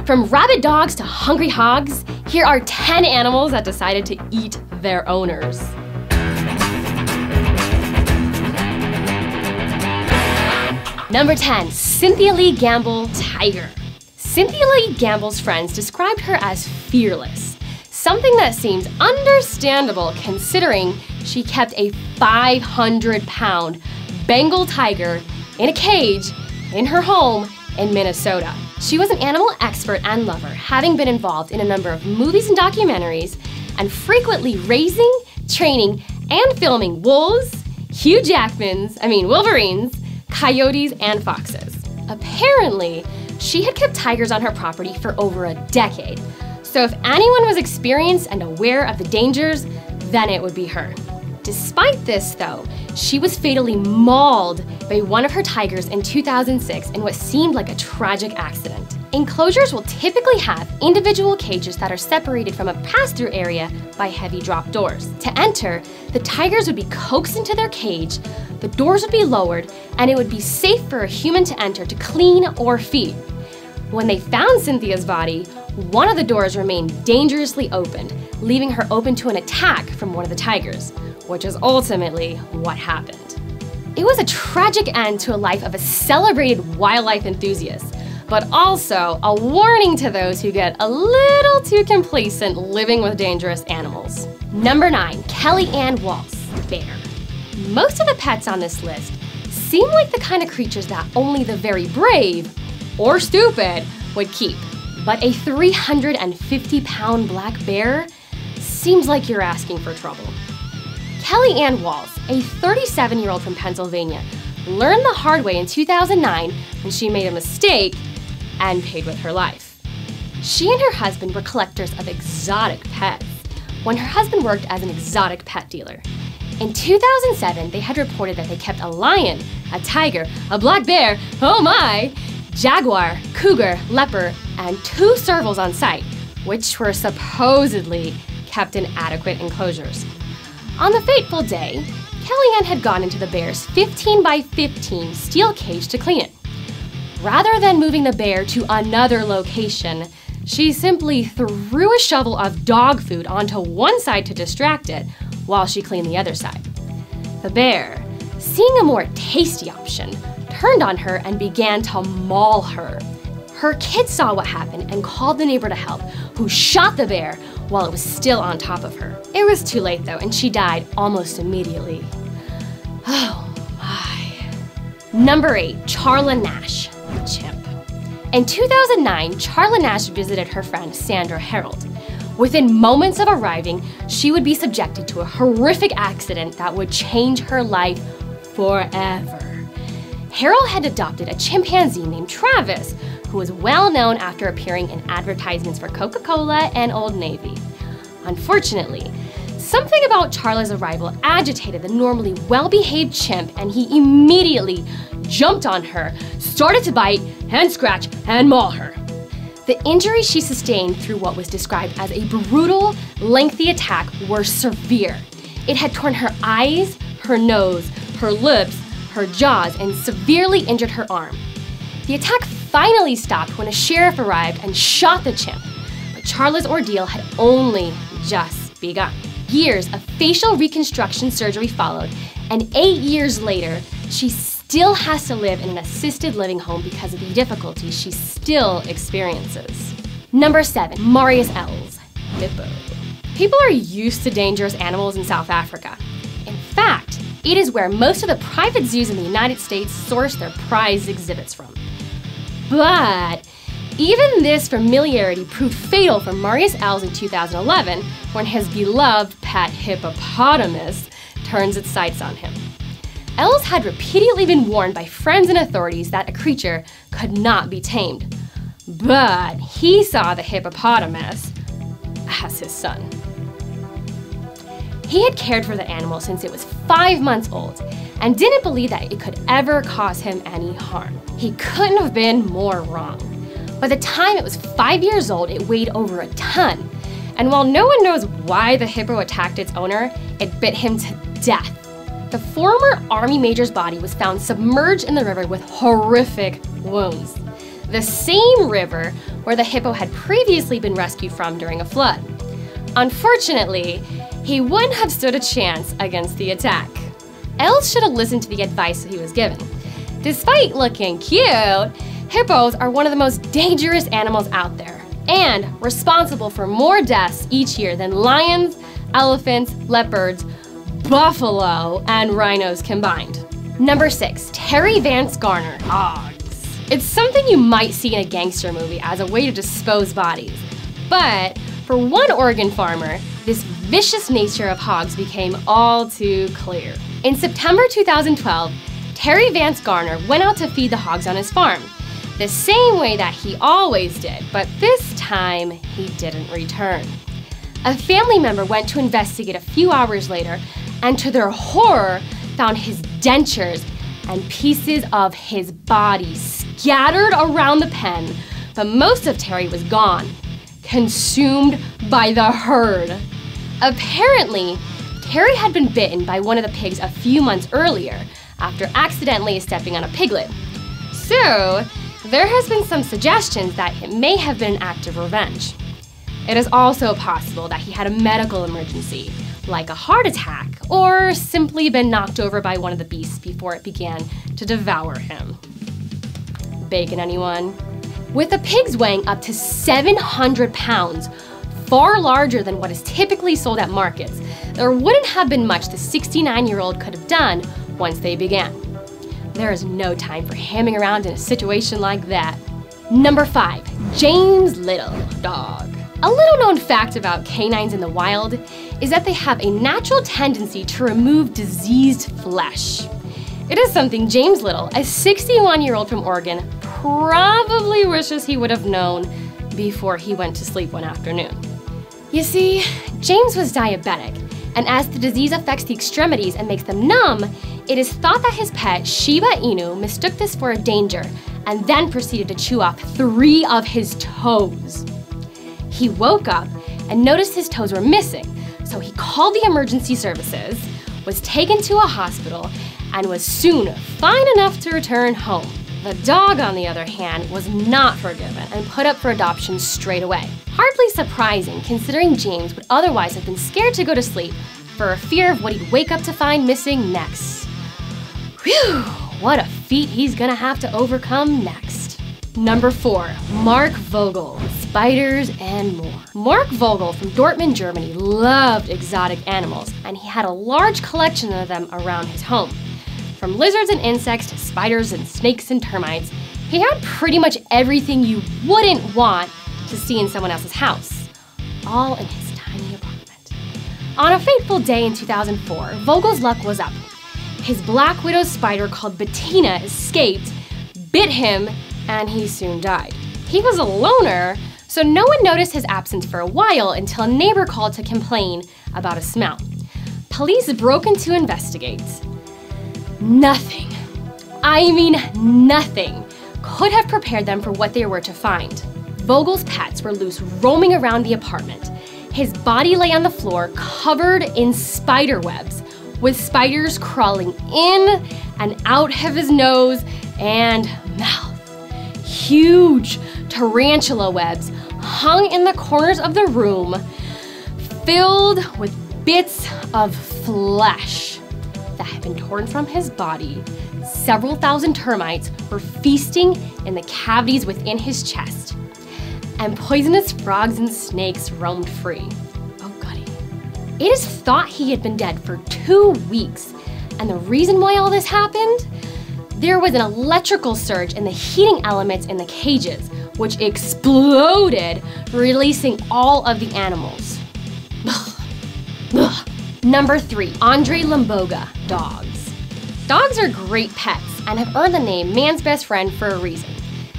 From rabid dogs to hungry hogs, here are 10 animals that decided to eat their owners. Number 10, Cynthia Lee Gamble Tiger. Cynthia Lee Gamble's friends described her as fearless, something that seems understandable considering she kept a 500-pound Bengal tiger in a cage in her home in Minnesota. She was an animal expert and lover, having been involved in a number of movies and documentaries, and frequently raising, training, and filming wolves, Wolverines, coyotes, and foxes. Apparently, she had kept tigers on her property for over a decade, so if anyone was experienced and aware of the dangers, then it would be her. Despite this, though, she was fatally mauled by one of her tigers in 2006 in what seemed like a tragic accident. Enclosures will typically have individual cages that are separated from a pass-through area by heavy drop doors. To enter, the tigers would be coaxed into their cage, the doors would be lowered, and it would be safe for a human to enter to clean or feed. When they found Cynthia's body, one of the doors remained dangerously opened, leaving her open to an attack from one of the tigers, which is ultimately what happened. It was a tragic end to a life of a celebrated wildlife enthusiast, but also a warning to those who get a little too complacent living with dangerous animals. Number 9, Kelly Ann WALZ, bear. Most of the pets on this list seem like the kind of creatures that only the very brave or stupid would keep. But a 350-pound black bear seems like you're asking for trouble. Kelly Ann WALZ, a 37-year-old from Pennsylvania, learned the hard way in 2009 when she made a mistake and paid with her life. She and her husband were collectors of exotic pets when her husband worked as an exotic pet dealer. In 2007, they had reported that they kept a lion, a tiger, a black bear, oh my, jaguar, cougar, leopard, and 2 servals on site, which were supposedly kept in adequate enclosures. On the fateful day, Kellyanne had gone into the bear's 15 by 15 steel cage to clean it. Rather than moving the bear to another location, she simply threw a shovel of dog food onto one side to distract it while she cleaned the other side. The bear, seeing a more tasty option, turned on her and began to maul her. Her kids saw what happened and called the neighbor to help, who shot the bear while it was still on top of her. It was too late though, and she died almost immediately. Oh my. Number 8, CHARLA NASH, CHIMP. In 2009, CHARLA NASH visited her friend Sandra Harold. Within moments of arriving, she would be subjected to a horrific accident that would change her life forever. Harold had adopted a chimpanzee named Travis, who was well known after appearing in advertisements for Coca-Cola and Old Navy. Unfortunately, something about CHARLA's arrival agitated the normally well-behaved chimp, and he immediately jumped on her, started to bite and scratch and maul her. The injuries she sustained through what was described as a brutal, lengthy attack were severe. It had torn her eyes, her nose, her lips, her jaws, and severely injured her arm. The attack finally stopped when a sheriff arrived and shot the chimp, but CHARLA's ordeal had only just begun. Years of facial reconstruction surgery followed, and 8 years later, she still has to live in an assisted living home because of the difficulties she still experiences. Number 7, MARIUS, HIPPO. People are used to dangerous animals in South Africa. In fact, it is where most of the private zoos in the United States source their prized exhibits from. But even this familiarity proved fatal for MARIUS in 2011 when his beloved pet hippopotamus turns its sights on him. Els had repeatedly been warned by friends and authorities that a creature could not be tamed. But he saw the hippopotamus as his son. He had cared for the animal since it was 5 months old and didn't believe that it could ever cause him any harm. He couldn't have been more wrong. By the time it was 5 years old, it weighed over a ton. And while no one knows why the hippo attacked its owner, it bit him to death. The former Army major's body was found submerged in the river with horrific wounds. the same river where the hippo had previously been rescued from during a flood. Unfortunately, he wouldn't have stood a chance against the attack. Els should have listened to the advice he was given. Despite looking cute, hippos are one of the most dangerous animals out there and responsible for more deaths each year than lions, elephants, leopards, buffalo, and rhinos combined. Number 6, Terry Vance Garner, HOGS. It's something you might see in a gangster movie as a way to dispose bodies. But for one Oregon farmer, this vicious nature of HOGS became all too clear. In September 2012, Terry Vance Garner went out to feed the hogs on his farm, the same way that he always did, but this time he didn't return. A family member went to investigate a few hours later and to their horror found his dentures and pieces of his body scattered around the pen, but most of Terry was gone, consumed by the herd. Apparently, Terry had been bitten by one of the pigs a few months earlier after accidentally stepping on a piglet. So, there has been some suggestions that it may have been an act of revenge. It is also possible that he had a medical emergency, like a heart attack, or simply been knocked over by one of the beasts before it began to devour him. Bacon, anyone? With the pigs weighing up to 700 pounds, far larger than what is typically sold at markets, there wouldn't have been much the 69-year-old could have done once they began. There is no time for hamming around in a situation like that. Number 5, James Little, dog. A little known fact about canines in the wild is that they have a natural tendency to remove diseased flesh. It is something James Little, a 61-year-old from Oregon, probably wishes he would have known before he went to sleep one afternoon. You see, James was diabetic, and as the disease affects the extremities and makes them numb, it is thought that his pet, Shiba Inu, mistook this for a danger and then proceeded to chew off 3 of his toes. He woke up and noticed his toes were missing, so he called the emergency services, was taken to a hospital, and was soon fine enough to return home. The dog, on the other hand, was not forgiven and put up for adoption straight away. Hardly surprising, considering James would otherwise have been scared to go to sleep for a fear of what he'd wake up to find missing next. Whew, what a feat he's gonna have to overcome next. Number 4, Mark Vogel, spiders and more. Mark Vogel from Dortmund, Germany loved exotic animals, and he had a large collection of them around his home. From lizards and insects to spiders and snakes and termites, he had pretty much everything you wouldn't want to see in someone else's house, all in his tiny apartment. On a fateful day in 2004, Vogel's luck was up. His black widow spider called Bettina escaped, bit him, and he soon died. He was a loner, so no one noticed his absence for a while until a neighbor called to complain about a smell. Police broke in to investigate. Nothing, I mean nothing, could have prepared them for what they were to find. Vogel's pets were loose roaming around the apartment. His body lay on the floor covered in spider webs, with spiders crawling in and out of his nose and mouth. Huge tarantula webs hung in the corners of the room, filled with bits of flesh that had been torn from his body. Several thousand termites were feasting in the cavities within his chest, and poisonous frogs and snakes roamed free. Oh goody. It is thought he had been dead for 2 weeks, and the reason why all this happened? There was an electrical surge in the heating elements in the cages, which exploded, releasing all of the animals. Number 3, Andre Lumboga, dogs. Dogs are great pets and have earned the name man's best friend for a reason.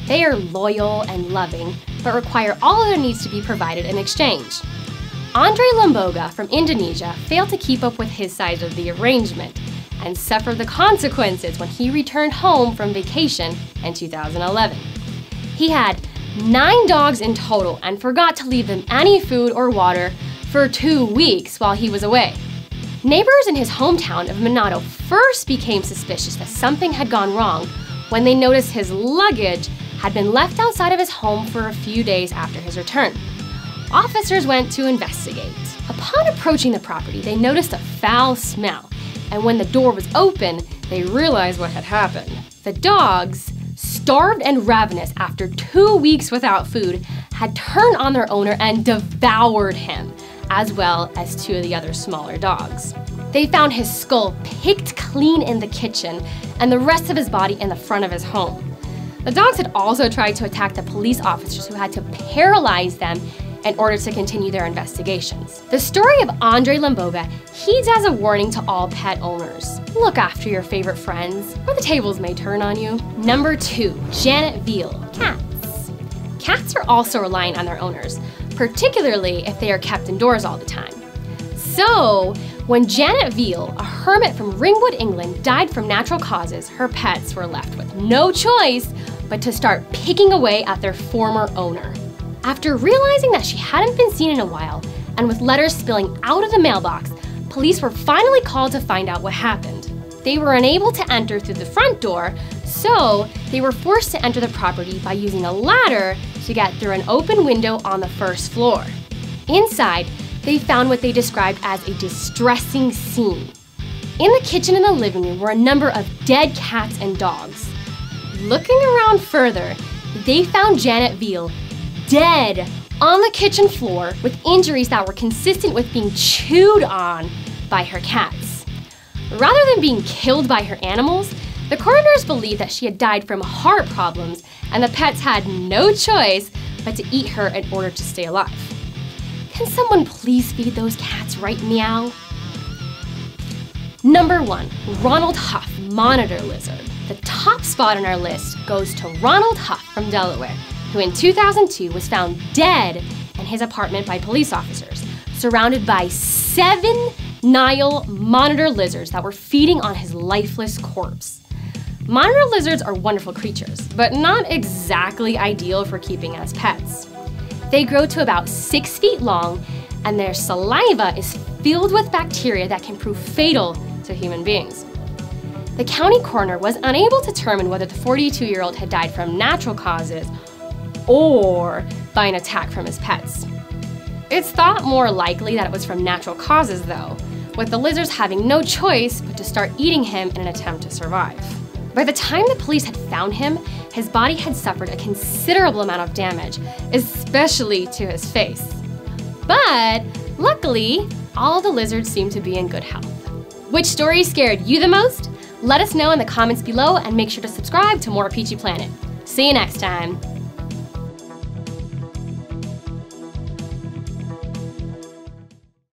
They are loyal and loving, but require all of their needs to be provided in exchange. Andre Lumboga from Indonesia failed to keep up with his side of the arrangement and suffered the consequences when he returned home from vacation in 2011. He had 9 dogs in total and forgot to leave them any food or water for 2 weeks while he was away. Neighbors in his hometown of Manado first became suspicious that something had gone wrong when they noticed his luggage had been left outside of his home for a few days after his return. Officers went to investigate. Upon approaching the property, they noticed a foul smell, and when the door was open, they realized what had happened. The dogs, starved and ravenous after 2 weeks without food, had turned on their owner and devoured him, as well as 2 of the other smaller dogs. They found his skull picked clean in the kitchen and the rest of his body in the front of his home. The dogs had also tried to attack the police officers, who had to paralyze them in order to continue their investigations. The story of Andre Lumboga heeds as a warning to all pet owners. Look after your favorite friends, or the tables may turn on you. Number 2, Janet VEAL, cats. Cats are also relying on their owners, particularly if they are kept indoors all the time. So, when Janet VEAL, a hermit from Ringwood, England, died from natural causes, her pets were left with no choice but to start picking away at their former owner. After realizing that she hadn't been seen in a while, and with letters spilling out of the mailbox, police were finally called to find out what happened. They were unable to enter through the front door, so they were forced to enter the property by using a ladder to get through an open window on the first floor. Inside, they found what they described as a distressing scene. In the kitchen and the living room were a number of dead cats and dogs. Looking around further, they found Janet VEAL dead on the kitchen floor with injuries that were consistent with being chewed on by her cats. Rather than being killed by her animals, the coroners believed that she had died from heart problems, and the pets had no choice but to eat her in order to stay alive. Can someone please feed those cats right meow? Number 1, Ronald Huff, monitor lizard. The top spot on our list goes to Ronald Huff from Delaware, who in 2002 was found dead in his apartment by police officers, surrounded by 7 Nile monitor lizards that were feeding on his lifeless corpse. Monitor lizards are wonderful creatures, but not exactly ideal for keeping as pets. They grow to about 6 feet long, and their saliva is filled with bacteria that can prove fatal to human beings. The county coroner was unable to determine whether the 42-year-old had died from natural causes or by an attack from his pets. It's thought more likely that it was from natural causes though, with the lizards having no choice but to start eating him in an attempt to survive. By the time the police had found him, his body had suffered a considerable amount of damage, especially to his face. But luckily, all the lizards seemed to be in good health. Which story scared you the most? Let us know in the comments below, and make sure to subscribe to more Peachy Planet. See you next time.